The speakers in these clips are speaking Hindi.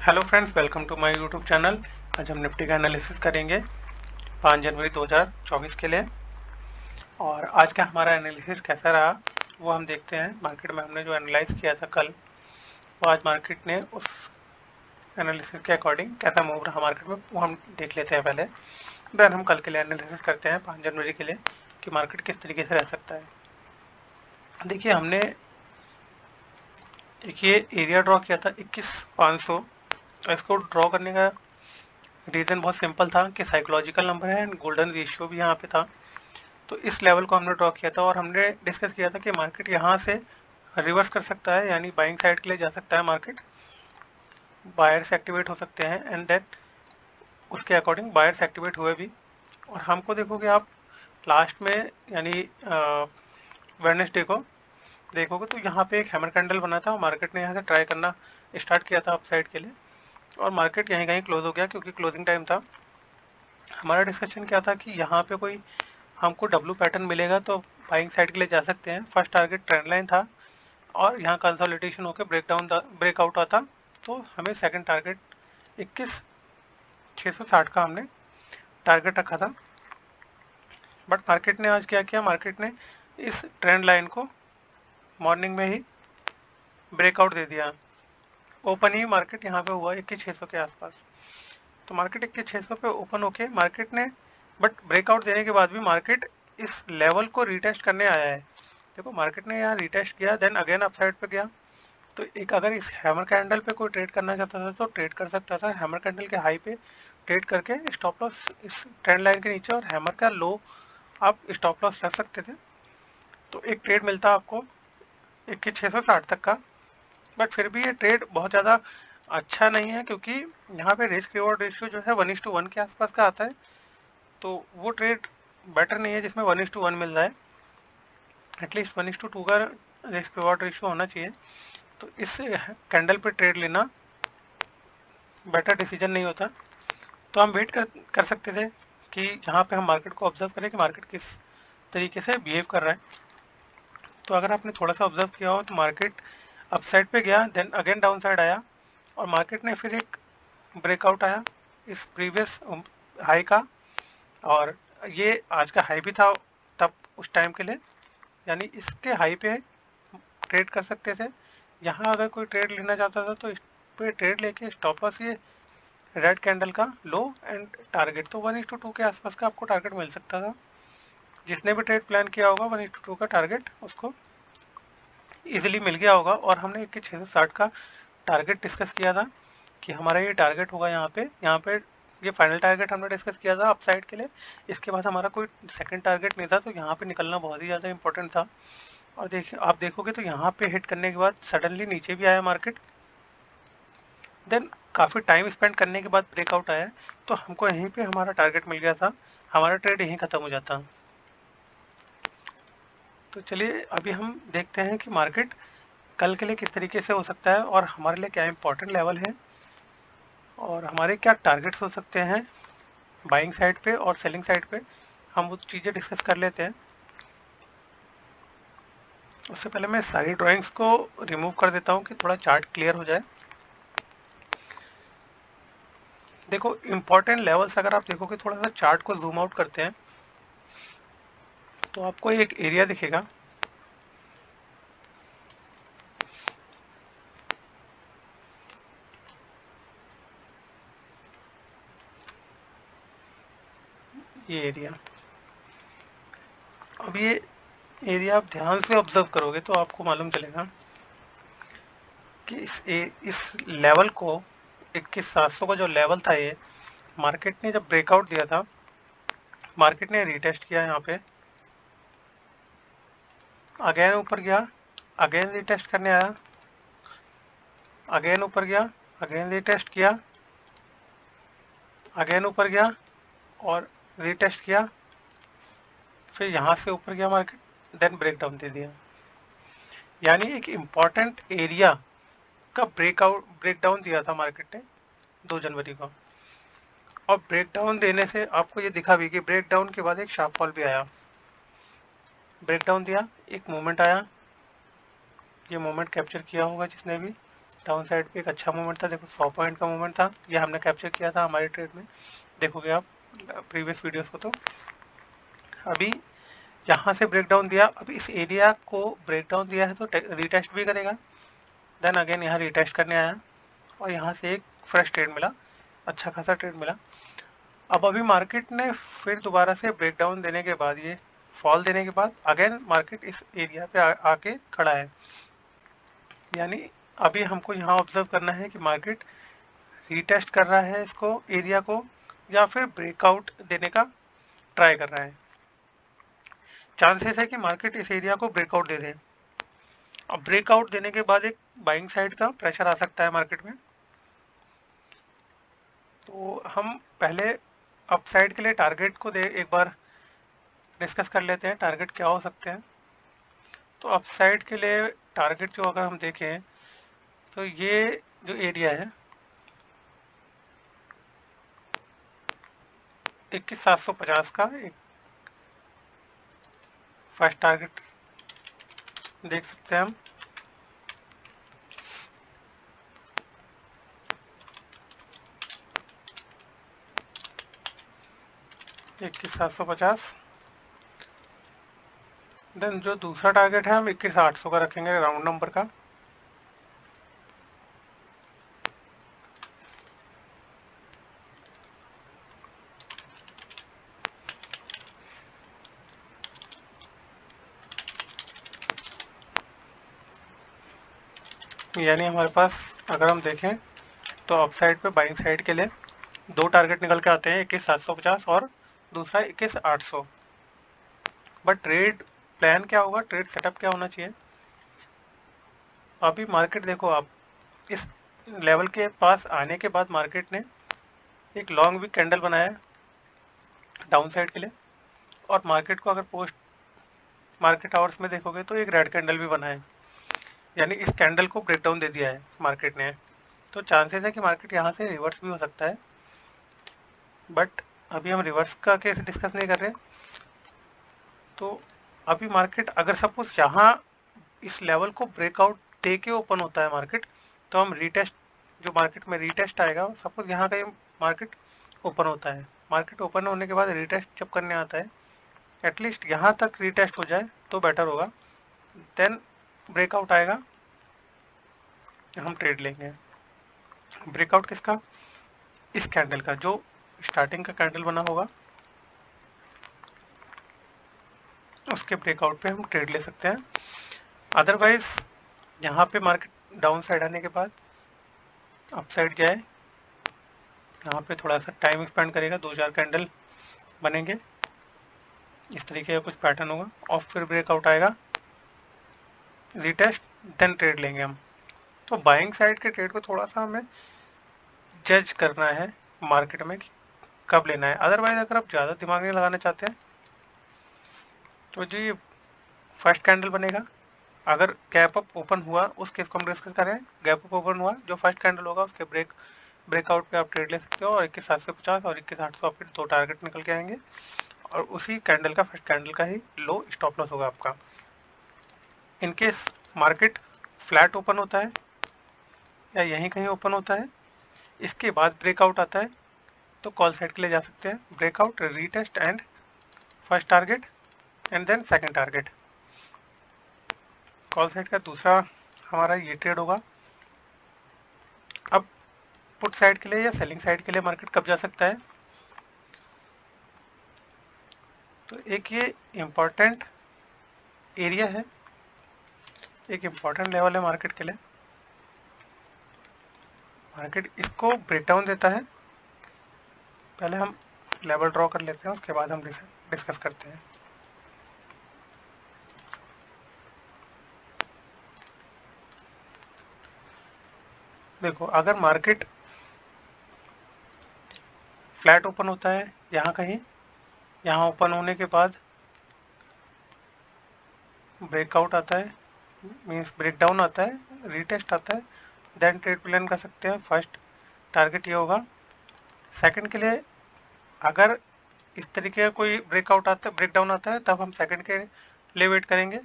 Hello friends, welcome to my YouTube channel. आज हम निफ्टी का एनालिसिस करेंगे 5 जनवरी 2024 के लिए। और आज का हमारा एनालिसिस कैसा रहा वो हम देखते हैं। मार्केट में हमने जो एनालाइज किया था कल, वो आज मार्केट ने उस एनालिसिस के अकॉर्डिंग कैसा मूव रहा मार्केट में वो हम देख लेते हैं पहले। देन हम कल के लिए एनालिसिस करते हैं 5 जनवरी के लिए कि मार्केट किस तरीके से रह सकता है। देखिए, हमने एक ये एरिया ड्रॉ किया था 21,500। इसको ड्रॉ करने का रीज़न बहुत सिंपल था कि साइकोलॉजिकल नंबर है एंड गोल्डन रेशियो भी यहाँ पे था। तो इस लेवल को हमने ड्रॉ किया था और हमने डिस्कस किया था कि मार्केट यहाँ से रिवर्स कर सकता है, यानी बाइंग साइड के लिए जा सकता है। मार्केट बायर्स एक्टिवेट हो सकते हैं एंड देन उसके अकॉर्डिंग बायर्स एक्टिवेट हुए भी। और हमको देखोगे आप लास्ट में, यानी वेडनेसडे को देखोगे तो यहाँ पे एक हैमर कैंडल बना था और मार्केट ने यहाँ से ट्राई करना स्टार्ट किया था अपसाइड के लिए, और मार्केट यहीं कहीं क्लोज हो गया क्योंकि क्लोजिंग टाइम था। हमारा डिस्कशन क्या था कि यहाँ पे कोई हमको डब्ल्यू पैटर्न मिलेगा तो बाइंग साइड के लिए जा सकते हैं। फर्स्ट टारगेट ट्रेंड लाइन था और यहाँ कंसोलिडेशन होकर ब्रेकआउट आता तो हमें सेकंड टारगेट 21,660 का हमने टारगेट रखा था। बट मार्केट ने आज क्या किया, मार्केट ने इस ट्रेंड लाइन को मॉर्निंग में ही ब्रेकआउट दे दिया। ओपन ही मार्केट यहाँ पे हुआ 21,600 के आसपास। तो मार्केट 21,600 पे ओपन होके मार्केट ने, बट ब्रेकआउट देने के बाद भी मार्केट इस लेवल को रिटेस्ट करने आया है। देखो, मार्केट ने यहाँ रिटेस्ट किया, देन अगेन अपसाइड पे गया। तो एक अगर इस हैमर कैंडल पे कोई ट्रेड करना चाहता था तो ट्रेड कर सकता था। हैमर कैंडल के हाई पे ट्रेड करके स्टॉप लॉस इस ट्रेंड लाइन के नीचे और हैमर का लो आप स्टॉप लॉस रख सकते थे। तो एक ट्रेड मिलता आपको 21,660 तक का। बट फिर भी ये ट्रेड बहुत ज़्यादा अच्छा नहीं है क्योंकि यहाँ पे रिस्क रिवॉर्ड रेशियो जो है 1:1 के आसपास का आता है। तो वो ट्रेड बेटर नहीं है जिसमें 1:1 मिल रहा है। एटलीस्ट 1:2 का रिस्क रिवॉर्ड रेशियो होना चाहिए। तो इस कैंडल पे ट्रेड लेना बेटर डिसीजन नहीं होता। तो हम वेट कर सकते थे कि यहाँ पे हम मार्केट को ऑब्जर्व करें कि मार्केट किस तरीके से बिहेव कर रहा है। तो अगर आपने थोड़ा सा ऑब्जर्व किया हो तो मार्केट अपसाइड पे गया, देन अगेन डाउन साइड आया और मार्केट ने फिर एक ब्रेकआउट आया इस प्रीवियस हाई का, और ये आज का हाई भी था तब उस टाइम के लिए, यानी इसके हाई पे ट्रेड कर सकते थे। यहाँ अगर कोई ट्रेड लेना चाहता था तो इस पे ट्रेड लेके स्टॉप लॉस ये रेड कैंडल का लो एंड टारगेट, तो 1:2 के आसपास का आपको टारगेट मिल सकता था। जिसने भी ट्रेड प्लान किया होगा 1:2 का टारगेट उसको इजीली मिल गया होगा। और हमने 21,660 का टारगेट डिस्कस किया था कि हमारा ये टारगेट होगा यहाँ पे ये फाइनल टारगेट हमने डिस्कस किया था अपसाइड के लिए। इसके बाद हमारा कोई सेकंड टारगेट नहीं था, तो यहाँ पे निकलना बहुत ही ज़्यादा इंपॉर्टेंट था। और देखिए, आप देखोगे तो यहाँ पे हिट करने के बाद सडनली नीचे भी आया मार्केट, देन काफ़ी टाइम स्पेंड करने के बाद ब्रेकआउट आया। तो हमको यहीं पे हमारा टारगेट मिल गया था, हमारा ट्रेड यहीं ख़त्म हो जाता। तो चलिए अभी हम देखते हैं कि मार्केट कल के लिए किस तरीके से हो सकता है और हमारे लिए क्या इंपॉर्टेंट लेवल है और हमारे क्या टारगेट्स हो सकते हैं बाइंग साइड पे और सेलिंग साइड पे। हम वो चीज़ें डिस्कस कर लेते हैं। उससे पहले मैं सारी ड्राइंग्स को रिमूव कर देता हूँ कि थोड़ा चार्ट क्लियर हो जाए। देखो, इंपॉर्टेंट लेवल्स अगर आप देखोगे, थोड़ा सा चार्ट को जूम आउट करते हैं तो आपको एक एरिया दिखेगा। ये एरिया, अब ये एरिया आप ध्यान से ऑब्जर्व करोगे तो आपको मालूम चलेगा कि इस लेवल को 21,700 का जो लेवल था, ये मार्केट ने जब ब्रेकआउट दिया था, मार्केट ने रिटेस्ट किया यहाँ पे, अगेन ऊपर गया, अगेन रिटेस्ट करने आया, अगेन ऊपर गया, अगेन रिटेस्ट किया, अगेन ऊपर गया और रिटेस्ट किया, फिर यहाँ से ऊपर गया मार्केट, देन ब्रेकडाउन दे दिया। यानी एक इम्पॉर्टेंट एरिया का ब्रेकडाउन दिया था मार्केट ने 2 जनवरी को। और ब्रेकडाउन देने से आपको ये दिखा भी कि ब्रेकडाउन के बाद एक शार्प फॉल भी आया। ब्रेकडाउन दिया, एक मूवमेंट आया, ये मूवमेंट कैप्चर किया होगा जिसने भी, डाउन साइड पे एक अच्छा मूवमेंट था, देखो 100 पॉइंट का मूवमेंट था, ये हमने कैप्चर किया था हमारे ट्रेड में, देखोगे आप प्रीवियस वीडियोस को। तो अभी यहाँ से ब्रेकडाउन दिया, अब इस एरिया को ब्रेकडाउन दिया है तो रीटेस्ट भी करेगा, देन अगेन यहाँ रीटेस्ट करने आया और यहाँ से एक फ्रेश ट्रेड मिला, अच्छा खासा ट्रेड मिला। अब अभी मार्केट ने फिर दोबारा से ब्रेकडाउन देने के बाद, ये फॉल देने के बाद अगेन मार्केट इस एरिया पे आके खड़ा है, यानी अभी हमको यहाँ ऑब्जर्व करना है कि मार्केट रीटेस्ट कर रहा है इसको एरिया को या फिर ब्रेकआउट देने का ट्राई कर रहा है। चांसेस है कि मार्केट इस एरिया को ब्रेकआउट दे दे। अब ब्रेकआउट देने के बाद एक बाइंग साइड का प्रेशर आ सकता है मार्केट में, तो हम पहले अप साइड के लिए टारगेट को एक बार डिस्कस कर लेते हैं, टारगेट क्या हो सकते हैं। तो अप साइड के लिए टारगेट जो अगर हम देखें तो ये जो एरिया है 21,750 का एक फर्स्ट टारगेट देख सकते हैं हम। इक्कीस 750, देन जो दूसरा टारगेट है हम 21,800 का रखेंगे राउंड नंबर का। यानी हमारे पास अगर हम देखें तो अप साइड पे बाइंग साइड के लिए दो टारगेट निकल के आते हैं, 21,750 और दूसरा 21,800। बट ट्रेड प्लान क्या होगा, ट्रेड सेटअप क्या होना चाहिए। अभी मार्केट देखो आप इस लेवल के पास आने के बाद मार्केट ने एक लॉन्ग वीक कैंडल बनाया डाउन साइड के लिए, और मार्केट को अगर पोस्ट मार्केट आवर्स में देखोगे तो एक रेड कैंडल भी बना है, यानी इस कैंडल को ब्रेकडाउन दे दिया है मार्केट ने। तो चांसेस है कि मार्केट यहाँ से रिवर्स भी हो सकता है, बट अभी हम रिवर्स का केस डिस्कस नहीं कर रहे। तो अभी मार्केट अगर सपोज यहाँ इस लेवल को ब्रेकआउट दे के ओपन होता है मार्केट, तो हम रीटेस्ट, जो मार्केट में रीटेस्ट आएगा, सपोज यहाँ का ये मार्केट ओपन होता है, मार्केट ओपन होने के बाद रीटेस्ट जब करने आता है, एटलीस्ट यहाँ तक रीटेस्ट हो जाए तो बेटर होगा, देन ब्रेकआउट आएगा, हम ट्रेड लेंगे। ब्रेकआउट किसका, इस कैंडल का, जो स्टार्टिंग का कैंडल बना होगा उसके ब्रेकआउट पे हम ट्रेड ले सकते हैं। अदरवाइज यहाँ पे मार्केट डाउन साइड आने के बाद अप साइड जाए, यहाँ पे थोड़ा सा टाइम स्पेंड करेगा, 2-4 कैंडल बनेंगे, इस तरीके का कुछ पैटर्न होगा और फिर ब्रेकआउट आएगा, रीटेस्ट, देन ट्रेड लेंगे हम। तो बाइंग साइड के ट्रेड को थोड़ा सा हमें जज करना है मार्केट में कि कब लेना है। अदरवाइज अगर आप ज़्यादा दिमाग नहीं लगाना चाहते हैं तो जो ये फर्स्ट कैंडल बनेगा, अगर गैप अप ओपन हुआ उस केस को हम डिस्कस करें, गैप अप ओपन हुआ, जो फर्स्ट कैंडल होगा उसके ब्रेकआउट पे आप ट्रेड ले सकते हो, और 21,750 और 21,800 आपके दो टारगेट निकल के आएंगे, और उसी कैंडल का फर्स्ट कैंडल का ही लो स्टॉप लॉस होगा आपका। इनकेस मार्केट फ्लैट ओपन होता है या यहीं कहीं ओपन होता है, इसके बाद ब्रेकआउट आता है, तो कॉल साइड के लिए जा सकते हैं, breakout, retest and first target and then second target. Call side का दूसरा हमारा ये ट्रेड होगा। अब पुट साइड के लिए या सेलिंग साइड के लिए मार्केट कब जा सकता है, तो एक ये इम्पॉर्टेंट एरिया है, एक इम्पॉर्टेंट लेवल है मार्केट के लिए। मार्केट इसको ब्रेकडाउन देता है, पहले हम लेवल ड्रॉ कर लेते हैं, उसके बाद हम डिस्कस करते हैं। देखो अगर मार्केट फ्लैट ओपन होता है यहाँ कहीं, यहाँ ओपन होने के बाद ब्रेकआउट आता है, मीन्स ब्रेकडाउन आता है, रीटेस्ट आता है, देन ट्रेड प्लान कर सकते हैं। फर्स्ट टारगेट ये होगा। सेकंड के लिए अगर इस तरीके का कोई ब्रेकआउट आता है, ब्रेकडाउन आता है, तब हम सेकंड के लिए वेट करेंगे,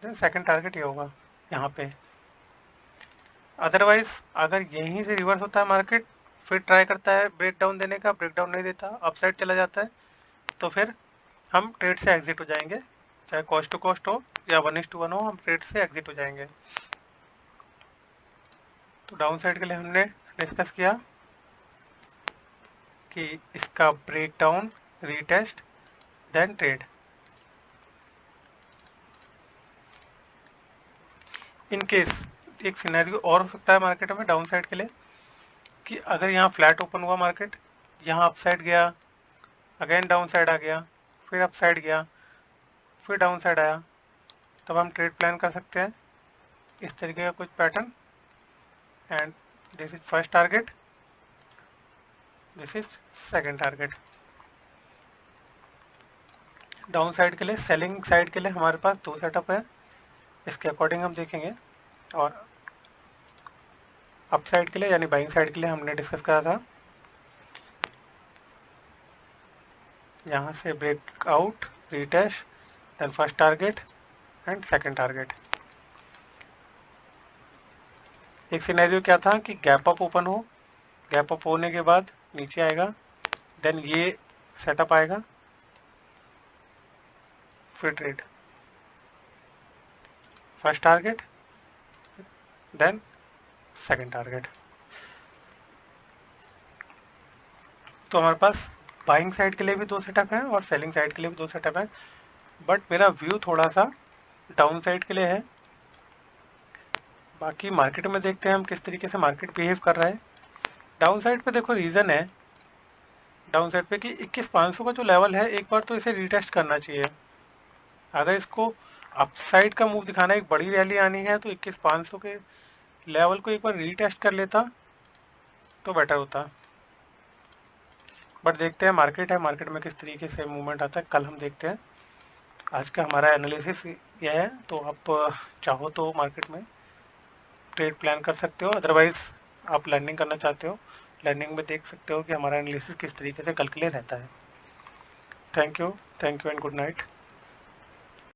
देन सेकंड टारगेट ये होगा यहाँ पे। अदरवाइज अगर यहीं से रिवर्स होता है मार्केट, फिर ट्राई करता है ब्रेक डाउन देने का, ब्रेक डाउन नहीं देता, अपसाइड चला जाता है, तो फिर हम ट्रेड से एग्जिट हो जाएंगे, चाहे कॉस्ट टू कॉस्ट हो या 1:1 हो, हम ट्रेड से एग्जिट हो जाएंगे। तो डाउन साइड के लिए हमने डिस्कस किया कि इसका break down, retest, then trade. In case एक सिनेरियो और हो सकता है मार्केट में डाउन साइड के लिए कि अगर यहाँ फ्लैट ओपन हुआ मार्केट, यहाँ अपसाइड गया, अगेन डाउन साइड आ गया, फिर अपसाइड गया, फिर डाउन साइड आया, तब हम ट्रेड प्लान कर सकते हैं इस तरीके का कुछ pattern. And this is first target, this is second target. Down side के लिए, सेलिंग साइड के लिए हमारे पास दो सेटअप है, इसके अकॉर्डिंग हम देखेंगे। और अप साइड के लिए यानी बाइंग साइड के लिए हमने डिस्कस करा था यहाँ से breakout, retest, then first target and second target. एक सिनेरियो क्या था कि गैप अप ओपन हो, गैप अप होने के बाद नीचे आएगा, देन ये सेटअप आएगा, फिर trade, first target then second target. तो हमारे पास बाइंग साइड के लिए भी दो सेटअप हैं और सेलिंग साइड के लिए भी दो सेटअप हैं, बट मेरा व्यू थोड़ा सा डाउन साइड के लिए है। बाकी मार्केट में देखते हैं हम किस तरीके से मार्केट बिहेव कर रहा है। डाउन साइड पे देखो रीज़न है डाउन साइड पे कि 21,500 का जो लेवल है, एक बार तो इसे रीटेस्ट करना चाहिए। अगर इसको अपसाइड का मूव दिखाना है, एक बड़ी रैली आनी है, तो 21,500 के लेवल को एक बार रीटेस्ट कर लेता तो बेटर होता। बट देखते हैं, मार्केट है, मार्केट में किस तरीके से मूवमेंट आता है, कल हम देखते हैं। आज का हमारा एनालिसिस यह है, तो आप चाहो तो मार्केट में ट्रेड प्लान कर सकते हो, अदरवाइज आप लर्निंग करना चाहते हो, लर्निंग में देख सकते हो कि हमारा एनालिसिस किस तरीके से कल के लिए रहता है। Thank you and good night.